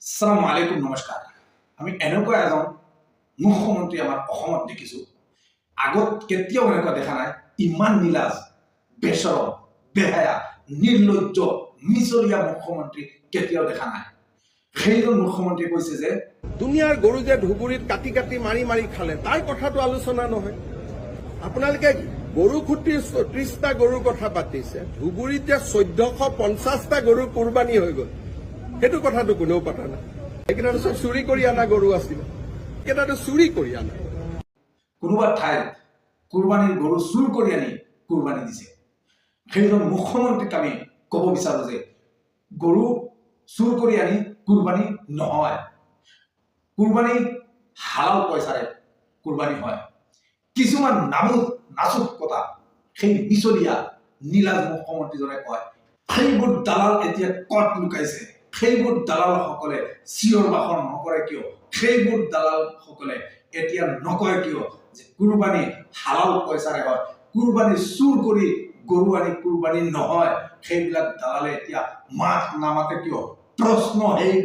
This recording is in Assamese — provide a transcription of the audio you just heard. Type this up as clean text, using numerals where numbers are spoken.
আসসালামু আলাইকুম, নমস্কাৰ। আমি এনেকুৱা এজন মুখ্যমন্ত্ৰী আমাৰ অসমত দেখিছোঁ। আগত কেতিয়াও এনেকুৱা দেখা নাই। ইমান নীলাজ, বেচৰম, বেহায়া, নিৰ্লজ্জ, মিছলীয়া মুখ্যমন্ত্ৰী কেতিয়াও দেখা নাই। সেইজন মুখ্যমন্ত্ৰী কৈছে যে দুনিয়াৰ গৰু যে ধুবুৰীত কাটি কাটি মাৰি মাৰি খালে তাৰ কথাটো আলোচনা নহয়। আপোনালোকে গৰু খুটি 30টা গৰুৰ কথা পাতিছে, ধুবুৰীত যে 1450টা গৰু কুৰবানী হৈ গ'ল সেইটো কথাটো কোনেও পতা নাই। এইকেইটাটো চব চুৰি কৰি অনা গৰু আছিলে, এইকেইটাটো চুৰি কৰি অনা। কোনোবা ঠাইত কুৰবানীৰ গৰু চুৰ কৰি আনি কুৰবানী দিছে। সেইজন মুখ্যমন্ত্ৰীক আমি ক'ব বিচাৰো যে গৰু চুৰ কৰি আনি কুৰবানী নহয়, কুৰবানী হালাল পইচাৰে কুৰবানী হয়। কিছুমান নাচুক কথা সেই মিছলীয়া নীলাজ মুখ্যমন্ত্ৰীজনে কয়। সেইবোৰ দালাল এতিয়া ক'ত লুকাইছে? সেইবোৰ দালালসকলে চিঞৰ বাখৰ নকৰে কিয়? সেইবোৰ দালালসকলে এতিয়া নকয় কিয় যে কুৰবানী হালাল পইচাৰে হয়, কুৰবানী চুৰ কৰি গৰু আনি কুৰবানী নহয়? সেইবিলাক দালালে এতিয়া মাত নামাতে কিয়? প্ৰশ্ন সেই